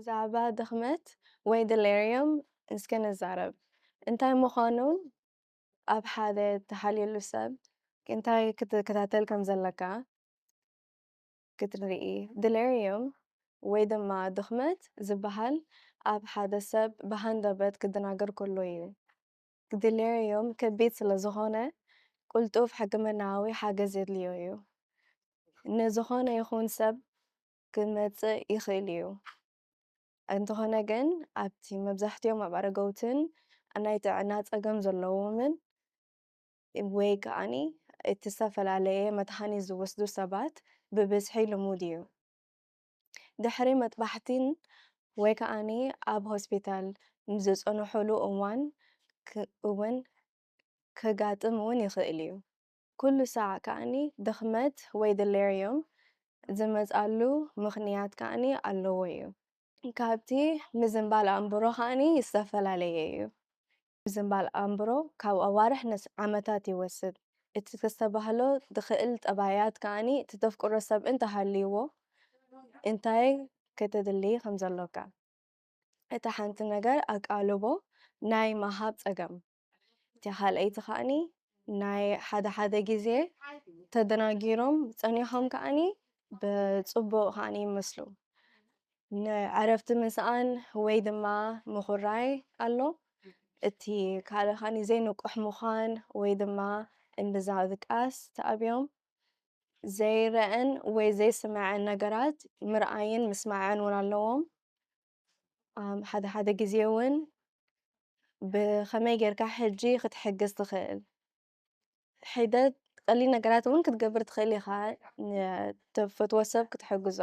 ብዛዕባ ድኽመት ወይ delirium እስከ ነዛረብ እንታይ ምዃኑ ኣብ ሓደ ተሓልየሉ ሰብ እንታይ ክትከታተል ከም ዘለካ ክትርኢ delirium ወይ ድማ ድኽመት ዝበሃል ኣብ ሓደ ሰብ ብሃንደበት ክደናገር ከሎ እዩ። delirium ከቢድ ስለ ዝኾነ ቁልጡፍ ሕክምናዊ ሓገዝ የድልዮ እዩ። ንዝኾነ ይኹን ሰብ ክመጽእ ይኽእል እዩ። እንተኾነ ግን ኣብቲ መብዛሕትኦም ኣብ ኣረጋውትን ናይ ጥዕና ፀገም ዘለዎምን ወይ ከዓኒ እቲ ዝተፈላለየ መድሓኒት ዝወስዱ ሰባት ብብዝሒ ልሙድ እዩ። ድሕሪ መጥባሕቲን ወይ ከዓኒ ኣብ ሆስፒታል ንዝፀንሑሉ እዋን እውን ከጋጥም እውን ይኽእል እዩ። ኩሉ ሰዓት ከዓኒ ድኽመት ወይ delirium ዝመጻሉ ምኽንያት ከዓኒ ኣለዎ እዩ። ካብቲ ምዝንባል ኣእምሮ ከዓኒ ዝተፈላለየ እዩ። ምዝንባል ኣእምሮ ካብ ኣዋርሕ ዓመታት ይወስድ። እቲ ክስተባህሎ ዝኽእል ጠባያት ከዓኒ እቲ ተፍቅሮ ሰብ እንተሃልይዎ እንታይ ከተድሊ ከም ዘለካ እቲ ሓንቲ ነገር ኣቃልቦ ናይ ምሃብ ፀገም እቲ ካልአይቲ ከዓኒ ናይ ሓደ ግዜ ተደናጊሮም ፀኒሖም ከዓኒ ብፅቡቅ ከዓኒ ይመስሉ ንዕረፍቲ ምስኣን ወይ ድማ ምኹራይ ኣሎ እቲ ካልእ ከዓኒ ዘይንቁሕ ምዃን ወይ ድማ ምብዛዝቃስ ተኣብዮም ዘይረአን ወይ ዘይስማዐን ነገራት ምርኣይን ምስማዕን እውን ኣለዎም። ሓደ ግዜ እውን ብኸመይ ጌርካ ሕጂ ክትሕግዝ ትኽእል ሒደት ቀሊል ነገራት እውን ክትገብር ትኽእል ኢኻ ንተፈትዎ ሰብ ክትሕግዞ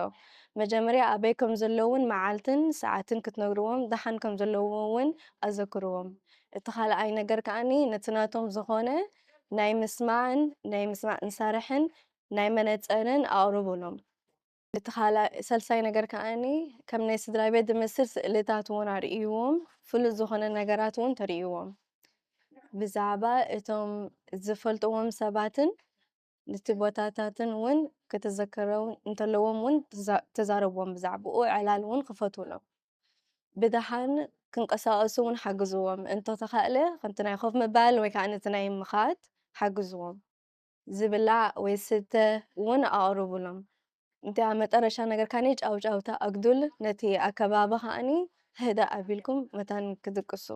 መጀመርያ ኣበይ ከም ዘለዉን መዓልትን ሰዓትን ክትነግርዎም ደሓን ከም ዘለዎም እውን ኣዘክርዎም። እቲ ካልኣይ ነገር ከዓኒ ነቲ ናቶም ዝኾነ ናይ ምስማዕ መሳርሕን ናይ መነፀርን ኣቕርቡሎም። እቲ ሳልሳይ ነገር ከዓኒ ከም ናይ ስድራቤት ዝመስል ስእልታት እውን ኣርእይዎም ፍሉጥ ዝኾነ ነገራት እውን ተርእይዎም ብዛዕባ እቶም ዝፈልጥዎም ሰባትን ነቲ ቦታታትን እውን ክትዘከሮም እንተለዎም እውን ተዛረብዎም ብዛዕብኡ ዕላል እውን ክፈትውሎም ብደሓን ክንቀሳቐሱ እውን ሓግዝዎም እንተተኻእለ ከምቲ ናይ ኮፍ ምባል ወይ ከዓ ነቲ ናይ ምኻድ ሓግዝዎም ዝብላዕ ወይ ዝስተ እውን ኣቕርቡሎም እቲ ኣብ መጨረሻ ነገር ከዓኒ ጫውጫውታ ኣግዱል ነቲ ኣከባቢ ከዓኒ ህድእ ኣቢልኩም መታን ክድቅሱ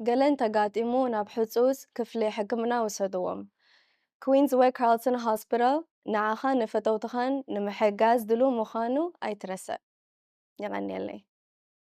ገለ እንተጋጢሙ ናብ ሕፁፅ ክፍሊ ሕክምና ውሰድዎም ኩዊንስ ወይ ካርልተን ሆስፒታል ንዓኻ ንፈተውትኻን ንምሕጋዝ ድሉው ምዃኑ ኣይትረስዕ። ይቐኒየለይ።